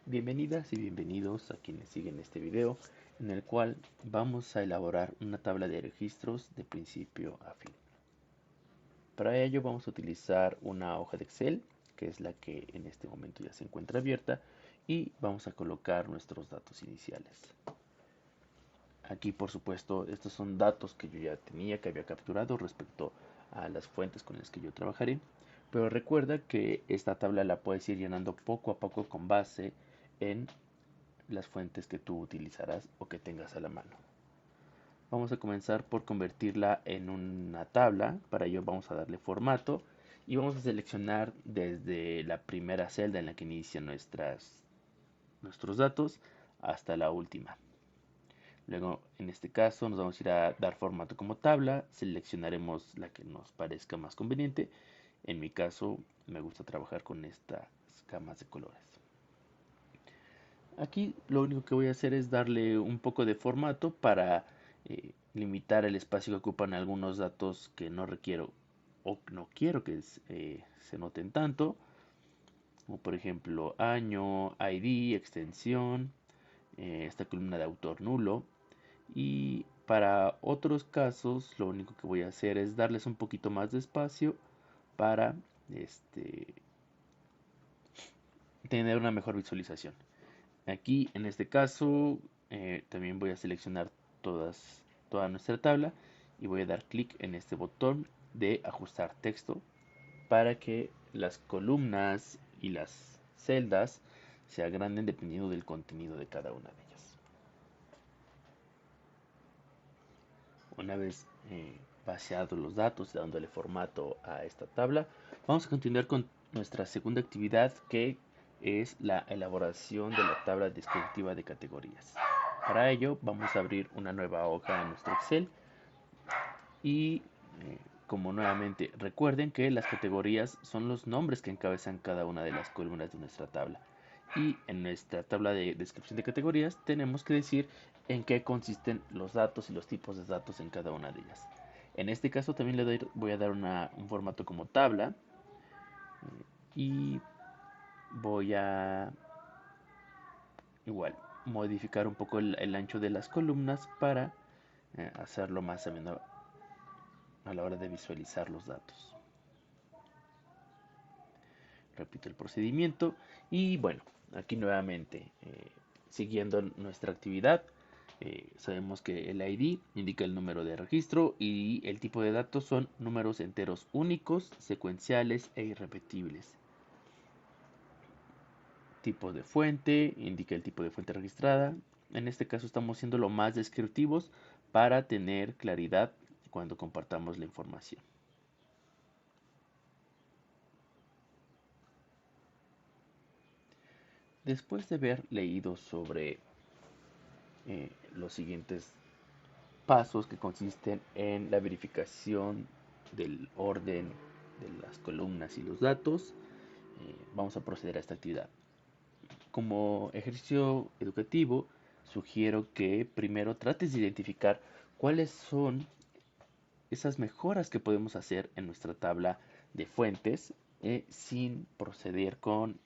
Bienvenidas y bienvenidos a quienes siguen este video en el cual vamos a elaborar una tabla de registros de principio a fin. Para ello vamos a utilizar una hoja de Excel, que es la que en este momento ya se encuentra abierta, y vamos a colocar nuestros datos iniciales. Aquí, por supuesto, estos son datos que yo ya tenía, que había capturado respecto a las fuentes con las que yo trabajaré. Pero recuerda que esta tabla la puedes ir llenando poco a poco con base en las fuentes que tú utilizarás o que tengas a la mano. Vamos a comenzar por convertirla en una tabla. Para ello vamos a darle formato y vamos a seleccionar desde la primera celda en la que inician nuestros datos hasta la última. Luego, en este caso, nos vamos a ir a dar formato como tabla. Seleccionaremos la que nos parezca más conveniente. En mi caso, me gusta trabajar con estas gamas de colores. Aquí lo único que voy a hacer es darle un poco de formato para limitar el espacio que ocupan algunos datos que no requiero o no quiero que se noten tanto, como por ejemplo año, ID, extensión, esta columna de autor nulo. Y para otros casos lo único que voy a hacer es darles un poquito más de espacio para tener una mejor visualización. Aquí en este caso también voy a seleccionar toda nuestra tabla y voy a dar clic en este botón de ajustar texto para que las columnas y las celdas se agranden dependiendo del contenido de cada una de ellas. Una vez vaciados los datos, dándole formato a esta tabla, vamos a continuar con nuestra segunda actividad, que es la elaboración de la tabla descriptiva de categorías. Para ello vamos a abrir una nueva hoja en nuestro Excel y como nuevamente recuerden que las categorías son los nombres que encabezan cada una de las columnas de nuestra tabla. Y en nuestra tabla de descripción de categorías tenemos que decir en qué consisten los datos y los tipos de datos en cada una de ellas. En este caso también voy a dar un formato como tabla y voy a igual modificar un poco el ancho de las columnas para hacerlo más ameno a la hora de visualizar los datos. Repito el procedimiento y bueno, aquí nuevamente siguiendo nuestra actividad. Sabemos que el ID indica el número de registro y el tipo de datos son números enteros únicos, secuenciales e irrepetibles. Tipo de fuente indica el tipo de fuente registrada. En este caso estamos siendo lo más descriptivos para tener claridad cuando compartamos la información. Después de haber leído sobre los siguientes pasos, que consisten en la verificación del orden de las columnas y los datos, vamos a proceder a esta actividad. Como ejercicio educativo, sugiero que primero trates de identificar cuáles son esas mejoras que podemos hacer en nuestra tabla de fuentes sin proceder con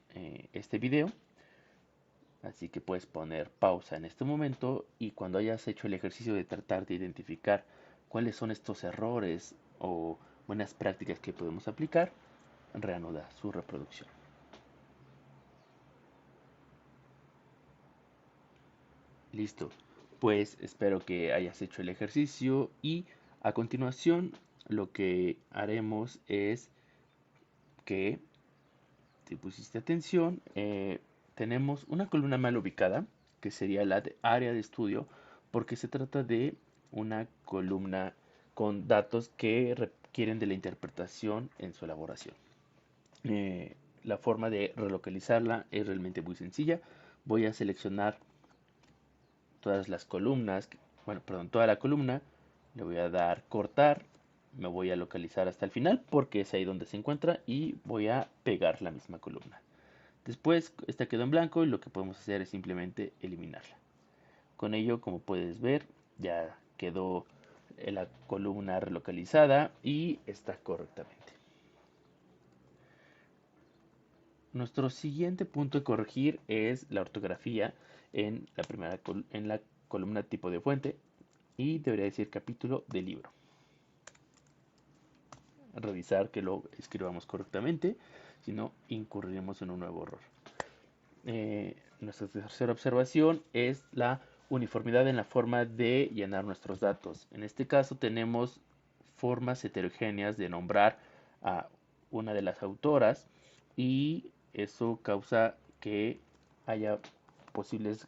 este video. Así que puedes poner pausa en este momento y cuando hayas hecho el ejercicio de tratar de identificar cuáles son estos errores o buenas prácticas que podemos aplicar, reanuda su reproducción. Listo, pues espero que hayas hecho el ejercicio y a continuación lo que haremos es que, si pusiste atención, tenemos una columna mal ubicada, que sería la de área de estudio, porque se trata de una columna con datos que requieren de la interpretación en su elaboración. La forma de relocalizarla es realmente muy sencilla. Voy a seleccionar todas las columnas, bueno, perdón, toda la columna, le voy a dar cortar, me voy a localizar hasta el final porque es ahí donde se encuentra y voy a pegar la misma columna. Después esta quedó en blanco y lo que podemos hacer es simplemente eliminarla. Con ello, como puedes ver, ya quedó la columna relocalizada y está correctamente. Nuestro siguiente punto de corregir es la ortografía en en la columna tipo de fuente y debería decir capítulo de libro. Revisar que lo escribamos correctamente, si no incurriremos en un nuevo error. Nuestra tercera observación es la uniformidad en la forma de llenar nuestros datos. En este caso tenemos formas heterogéneas de nombrar a una de las autoras y eso causa que haya posibles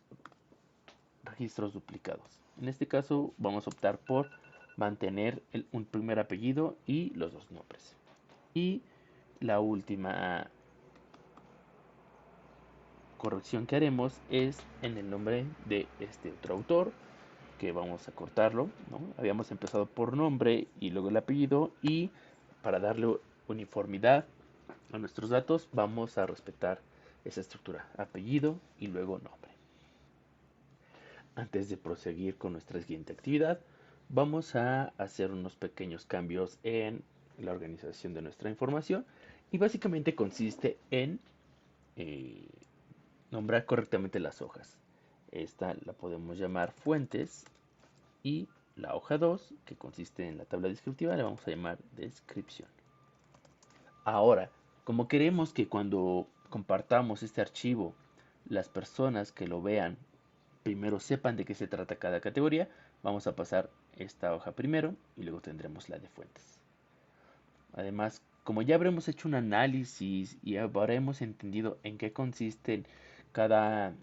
registros duplicados. En este caso vamos a optar por mantener un primer apellido y los dos nombres. Y la última corrección que haremos es en el nombre de este otro autor, que vamos a cortarlo, ¿no? Habíamos empezado por nombre y luego el apellido, y para darle uniformidad a nuestros datos vamos a respetar esa estructura, apellido y luego nombre. Antes de proseguir con nuestra siguiente actividad, vamos a hacer unos pequeños cambios en la organización de nuestra información y básicamente consiste en eh, nombrar correctamente las hojas. Esta la podemos llamar fuentes y la hoja 2, que consiste en la tabla descriptiva, la vamos a llamar descripción. Ahora, como queremos que cuando compartamos este archivo, las personas que lo vean primero sepan de qué se trata cada categoría, vamos a pasar esta hoja primero y luego tendremos la de fuentes. Además, como ya habremos hecho un análisis y habremos entendido en qué consisten cada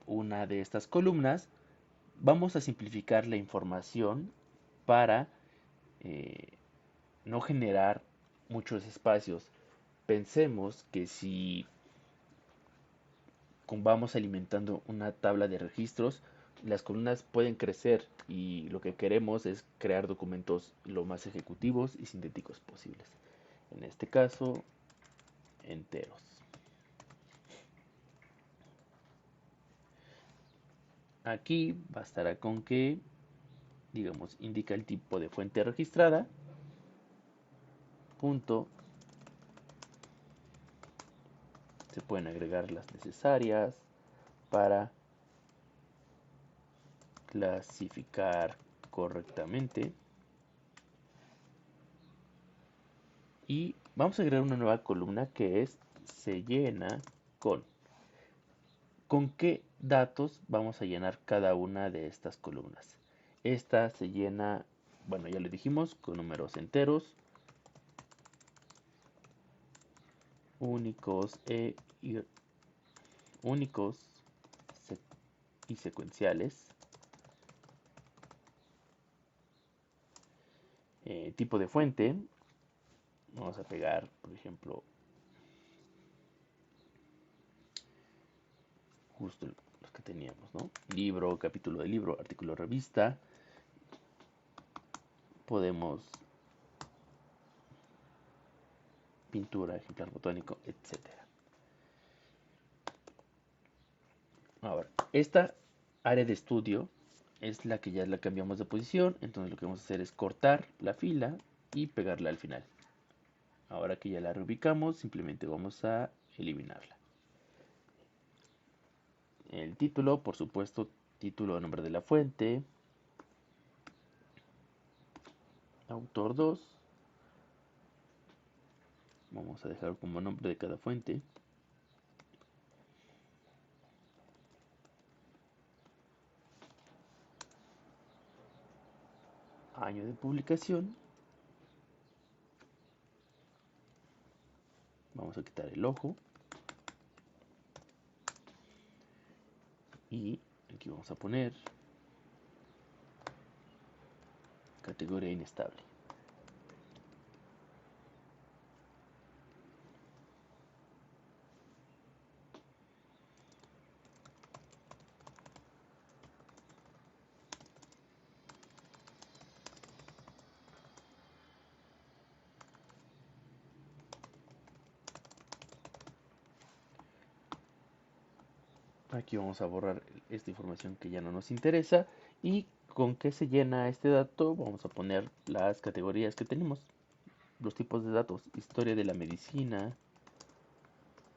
una de estas columnas, vamos a simplificar la información para eh, no generar muchos espacios. Pensemos que si vamos alimentando una tabla de registros, las columnas pueden crecer y lo que queremos es crear documentos lo más ejecutivos y sintéticos posibles. En este caso, enteros. Aquí bastará con que, digamos, indica el tipo de fuente registrada, punto, se pueden agregar las necesarias para clasificar correctamente y vamos a agregar una nueva columna que es se llena con. ¿Con qué datos vamos a llenar cada una de estas columnas? Esta se llena, bueno, ya le dijimos, con números enteros, únicos únicos y secuenciales. Tipo de fuente, vamos a pegar, por ejemplo, justo los que teníamos, ¿no? Libro, capítulo de libro, artículo, revista. Podemos pintura, ejemplar botánico, etcétera. Ahora, esta área de estudio es la que ya la cambiamos de posición, entonces lo que vamos a hacer es cortar la fila y pegarla al final. Ahora que ya la reubicamos, simplemente vamos a eliminarla. El título, por supuesto, título, nombre de la fuente, autor 2, vamos a dejar como nombre de cada fuente. Año de publicación. Vamos a quitar el ojo. Y aquí vamos a poner categoría inestable. Aquí vamos a borrar esta información que ya no nos interesa. ¿Y con qué se llena este dato? Vamos a poner las categorías que tenemos. Los tipos de datos. Historia de la medicina,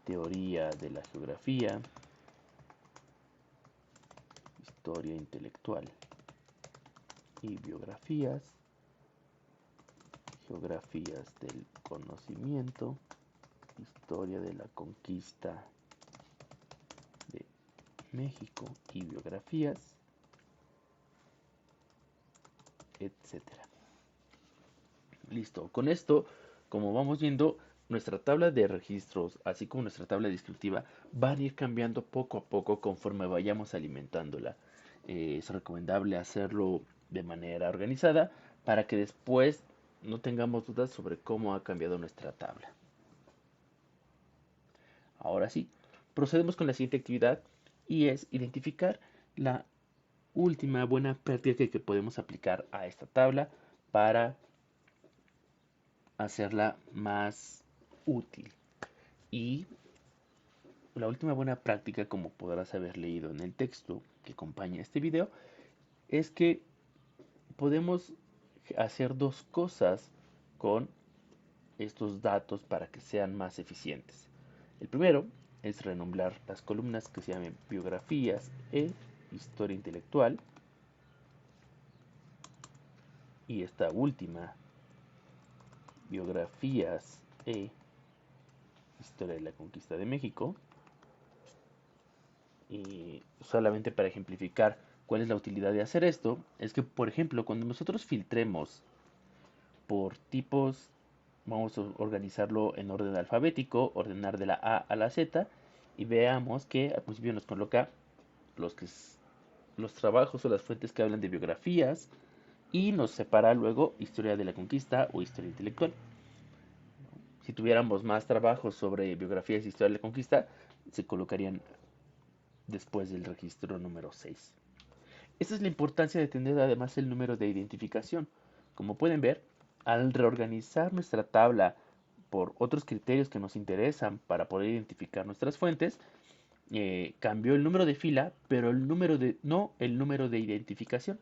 teoría de la geografía, historia intelectual y biografías, geografías del conocimiento, historia de la conquista de México y biografías, etcétera. Listo, con esto, como vamos viendo, nuestra tabla de registros, así como nuestra tabla descriptiva, van a ir cambiando poco a poco conforme vayamos alimentándola. Es recomendable hacerlo de manera organizada para que después no tengamos dudas sobre cómo ha cambiado nuestra tabla. Ahora sí, procedemos con la siguiente actividad y es identificar la última buena práctica que podemos aplicar a esta tabla para hacerla más útil. Y la última buena práctica, como podrás haber leído en el texto que acompaña este video, es que podemos hacer dos cosas con estos datos para que sean más eficientes. El primero es renombrar las columnas que se llamen biografías e historia intelectual. Y esta última, biografías e historia de la conquista de México. Y solamente para ejemplificar cuál es la utilidad de hacer esto, es que, por ejemplo, cuando nosotros filtremos por tipos, vamos a organizarlo en orden alfabético, ordenar de la A a la Z, y veamos que al principio nos coloca los trabajos o las fuentes que hablan de biografías, y nos separa luego historia de la conquista o historia intelectual. Si tuviéramos más trabajos sobre biografías y historia de la conquista, se colocarían después del registro número 6. Esta es la importancia de tener además el número de identificación. Como pueden ver, al reorganizar nuestra tabla por otros criterios que nos interesan para poder identificar nuestras fuentes, cambió el número de fila, pero no el número de identificación.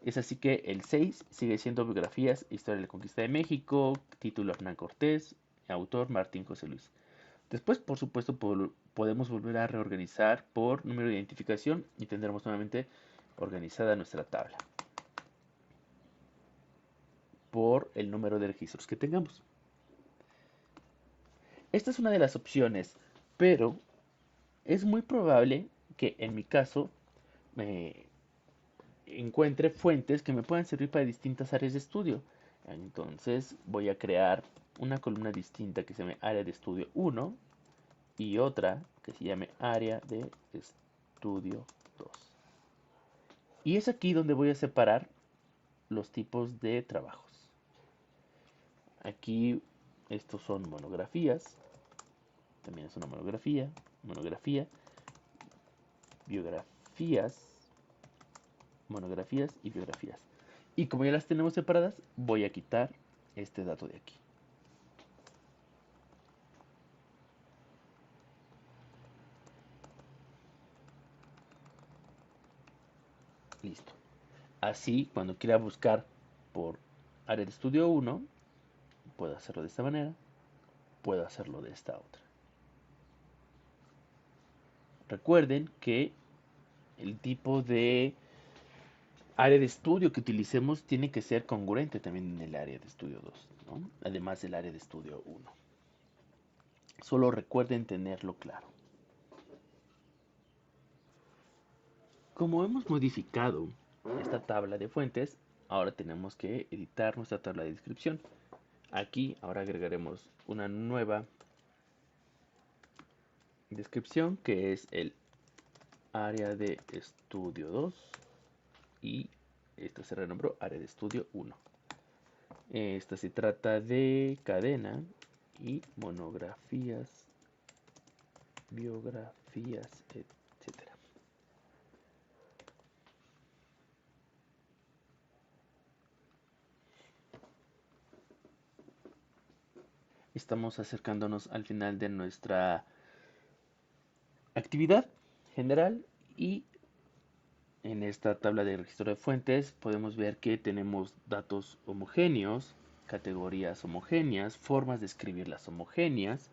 Es así que el 6 sigue siendo biografías, historia de la conquista de México, título Hernán Cortés, autor Martín José Luis. Después, por supuesto, podemos volver a reorganizar por número de identificación y tendremos nuevamente organizada nuestra tabla por el número de registros que tengamos. Esta es una de las opciones, pero es muy probable que en mi caso me encuentre fuentes que me puedan servir para distintas áreas de estudio. Entonces voy a crear una columna distinta que se llame área de estudio 1 y otra que se llame área de estudio 2. Y es aquí donde voy a separar los tipos de trabajos. Aquí estos son monografías, también es una monografía, biografías, monografías y biografías. Y como ya las tenemos separadas, voy a quitar este dato de aquí. Listo. Así, cuando quiera buscar por área de estudio 1, puedo hacerlo de esta manera, puedo hacerlo de esta otra. Recuerden que el tipo de área de estudio que utilicemos tiene que ser congruente también en el área de estudio 2, ¿no? Además del área de estudio 1. Solo recuerden tenerlo claro. Como hemos modificado esta tabla de fuentes, ahora tenemos que editar nuestra tabla de descripción. Aquí ahora agregaremos una nueva descripción que es el área de estudio 2 y esto se renombró área de estudio 1. Esta se trata de cadena y monografías, biografías, etcétera. Estamos acercándonos al final de nuestra actividad general y en esta tabla de registro de fuentes podemos ver que tenemos datos homogéneos, categorías homogéneas, formas de escribirlas homogéneas,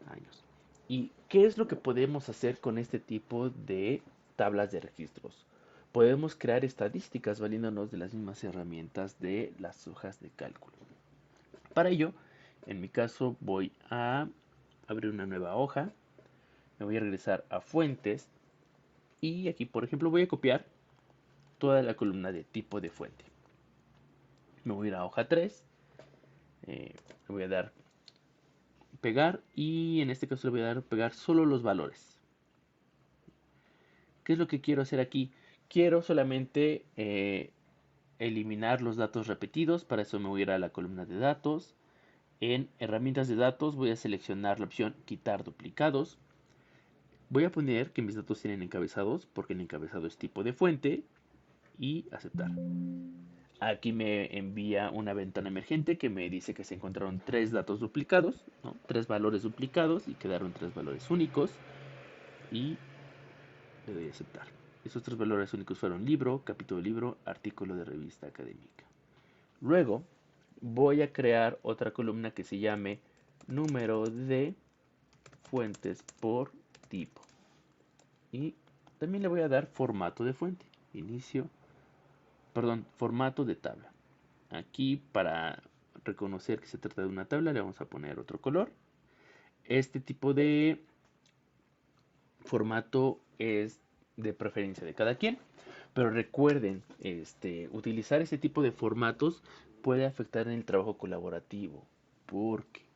años. ¿Y qué es lo que podemos hacer con este tipo de tablas de registros? Podemos crear estadísticas valiéndonos de las mismas herramientas de las hojas de cálculo. Para ello, en mi caso voy a abrir una nueva hoja, me voy a regresar a fuentes y aquí, por ejemplo, voy a copiar toda la columna de tipo de fuente. Me voy a ir a hoja 3, le voy a dar pegar y en este caso le voy a dar pegar solo los valores. ¿Qué es lo que quiero hacer aquí? Quiero solamente eliminar los datos repetidos, para eso me voy a ir a la columna de datos. En herramientas de datos voy a seleccionar la opción quitar duplicados. Voy a poner que mis datos tienen encabezados porque el encabezado es tipo de fuente y aceptar. Aquí me envía una ventana emergente que me dice que se encontraron 3 datos duplicados, ¿no? 3 valores duplicados y quedaron 3 valores únicos y le doy a aceptar. Esos 3 valores únicos fueron libro, capítulo de libro, artículo de revista académica. Luego voy a crear otra columna que se llame número de fuentes por tipo. Y también le voy a dar formato de fuente. Formato de tabla. Aquí para reconocer que se trata de una tabla le vamos a poner otro color. Este tipo de formato es de preferencia de cada quien. Pero recuerden, utilizar este tipo de formatos puede afectar en el trabajo colaborativo. Porque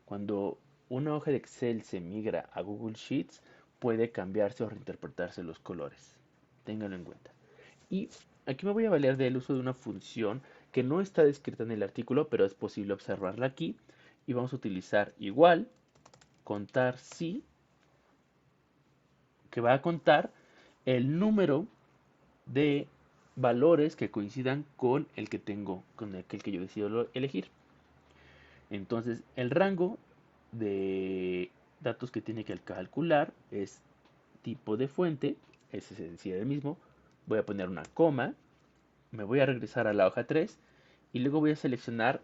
cuando una hoja de Excel se migra a Google Sheets, puede cambiarse o reinterpretarse los colores. Ténganlo en cuenta. Y aquí me voy a valer del uso de una función que no está descrita en el artículo, pero es posible observarla aquí. Y vamos a utilizar igual, contar si, que va a contar el número de valores que coincidan con el que tengo, con aquel que yo decido elegir. Entonces, el rango de datos que tiene que calcular es tipo de fuente, ese es decir el mismo. Voy a poner una coma, me voy a regresar a la hoja 3 y luego voy a seleccionar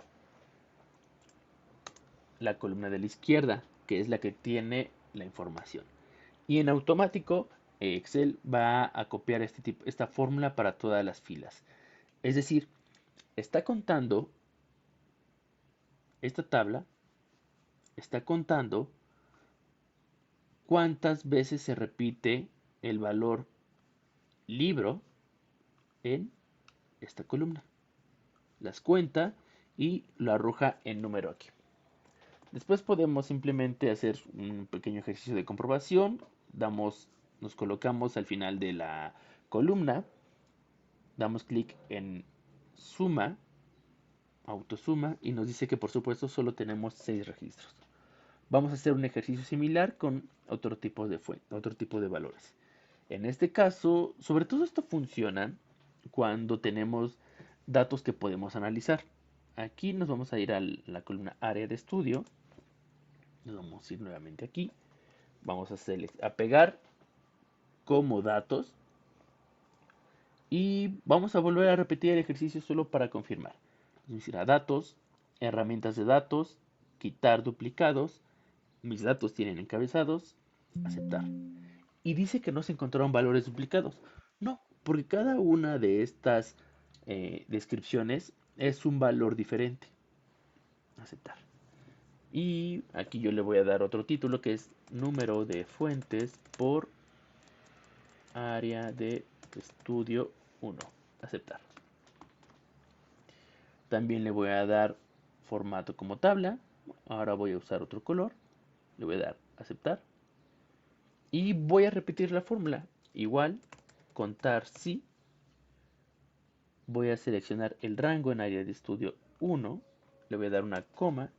la columna de la izquierda, que es la que tiene la información. Y en automático Excel va a copiar esta fórmula para todas las filas. Es decir, está contando esta tabla, está contando cuántas veces se repite el valor libro en esta columna. Las cuenta y lo arroja en número aquí. Después podemos simplemente hacer un pequeño ejercicio de comprobación. Nos colocamos al final de la columna, damos clic en suma, autosuma y nos dice que por supuesto solo tenemos 6 registros. Vamos a hacer un ejercicio similar con otro tipo de valores. En este caso, sobre todo esto funciona cuando tenemos datos que podemos analizar. Aquí nos vamos a ir a la columna área de estudio. Nos vamos a ir nuevamente aquí. Vamos a pegar como datos. Y vamos a volver a repetir el ejercicio solo para confirmar. Vamos a ir a datos, herramientas de datos, quitar duplicados. Mis datos tienen encabezados, aceptar. Y dice que no se encontraron valores duplicados. No, porque cada una de estas descripciones es un valor diferente. Aceptar. Y aquí yo le voy a dar otro título que es número de fuentes por área de estudio 1. Aceptar. También le voy a dar formato como tabla. Ahora voy a usar otro color. Le voy a dar aceptar. Y voy a repetir la fórmula. Igual, contar si. Voy a seleccionar el rango en área de estudio 1. Le voy a dar una coma.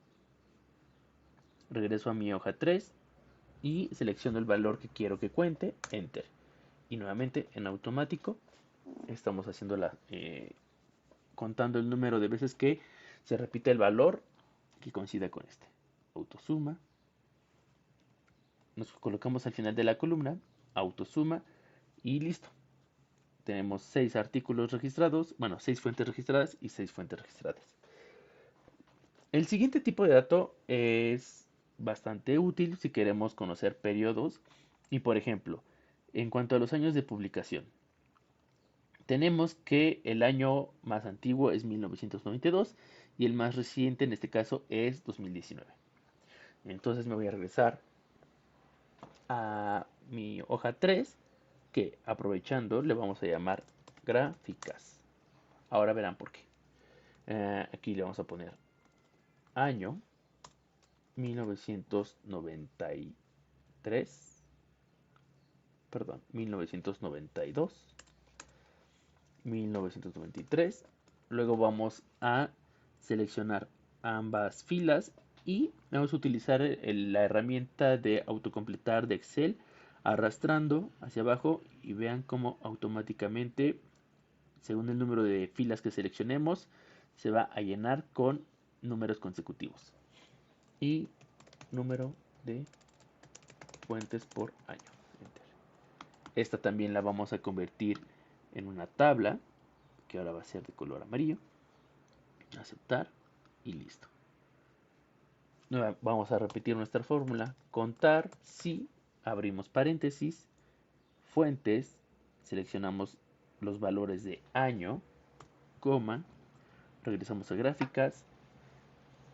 Regreso a mi hoja 3. Y selecciono el valor que quiero que cuente. Enter. Y nuevamente en automático estamos haciendo contando el número de veces que se repite el valor que coincida con este. Autosuma. Nos colocamos al final de la columna. Autosuma. Y listo. Tenemos 6 artículos registrados, 6 fuentes registradas y 6 fuentes registradas. El siguiente tipo de dato es bastante útil si queremos conocer periodos. Y por ejemplo, en cuanto a los años de publicación, tenemos que el año más antiguo es 1992 y el más reciente en este caso es 2019. Entonces me voy a regresar a mi hoja 3, que aprovechando le vamos a llamar gráficas. Ahora verán por qué. Aquí le vamos a poner año 1993, perdón, 1992, 1993. Luego vamos a seleccionar ambas filas y vamos a utilizar la herramienta de autocompletar de Excel arrastrando hacia abajo y vean cómo automáticamente, según el número de filas que seleccionemos, se va a llenar con números consecutivos y número de fuentes por año. Enter. Esta también la vamos a convertir en una tabla que ahora va a ser de color amarillo. Aceptar y listo. Vamos a repetir nuestra fórmula. Contar si abrimos paréntesis, fuentes, seleccionamos los valores de año, coma, regresamos a gráficas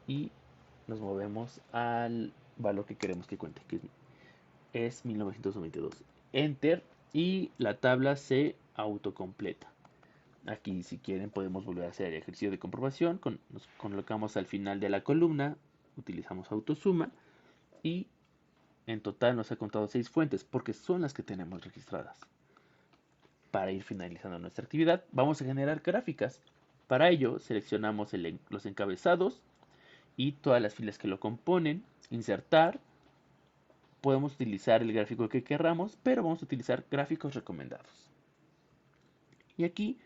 y nos movemos al valor que queremos que cuente, que es 1992. Enter y la tabla se autocompleta. Aquí si quieren podemos volver a hacer el ejercicio de comprobación. Nos colocamos al final de la columna, utilizamos autosuma y en total nos ha contado 6 fuentes porque son las que tenemos registradas. Para ir finalizando nuestra actividad vamos a generar gráficas. Para ello seleccionamos los encabezados y todas las filas que lo componen, insertar. Podemos utilizar el gráfico que querramos, pero vamos a utilizar gráficos recomendados. Y aquí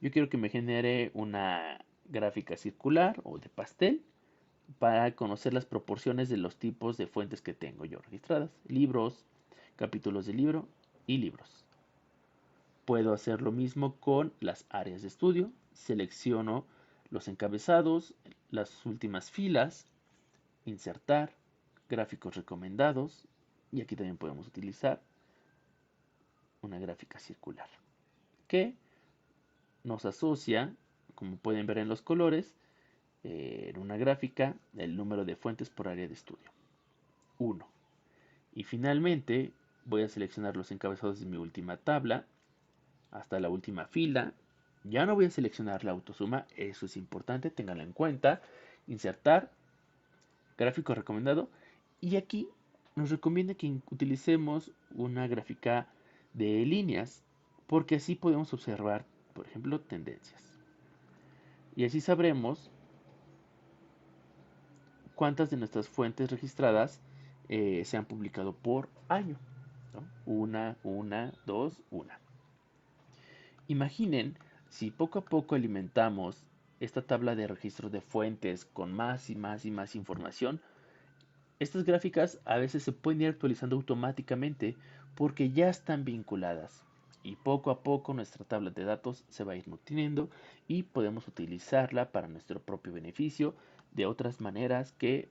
yo quiero que me genere una gráfica circular o de pastel para conocer las proporciones de los tipos de fuentes que tengo yo registradas. Libros, capítulos de libro y libros. Puedo hacer lo mismo con las áreas de estudio. Selecciono los encabezados, las últimas filas, insertar, gráficos recomendados y aquí también podemos utilizar una gráfica circular que nos asocia, como pueden ver en los colores, en una gráfica el número de fuentes por área de estudio. 1. Y finalmente voy a seleccionar los encabezados de mi última tabla hasta la última fila. Ya no voy a seleccionar la autosuma, eso es importante, ténganlo en cuenta. Insertar, gráfico recomendado. Y aquí nos recomienda que utilicemos una gráfica de líneas, porque así podemos observar, por ejemplo, tendencias. Y así sabremos cuántas de nuestras fuentes registradas se han publicado por año, ¿no? Una, dos, una. Imaginen si poco a poco alimentamos esta tabla de registro de fuentes con más y más y más información. Estas gráficas a veces se pueden ir actualizando automáticamente porque ya están vinculadas y poco a poco nuestra tabla de datos se va a ir nutriendo y podemos utilizarla para nuestro propio beneficio de otras maneras que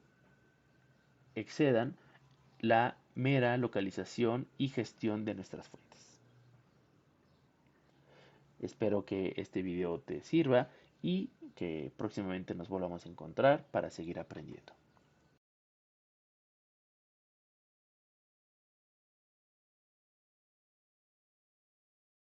excedan la mera localización y gestión de nuestras fuentes. Espero que este video te sirva y que próximamente nos volvamos a encontrar para seguir aprendiendo.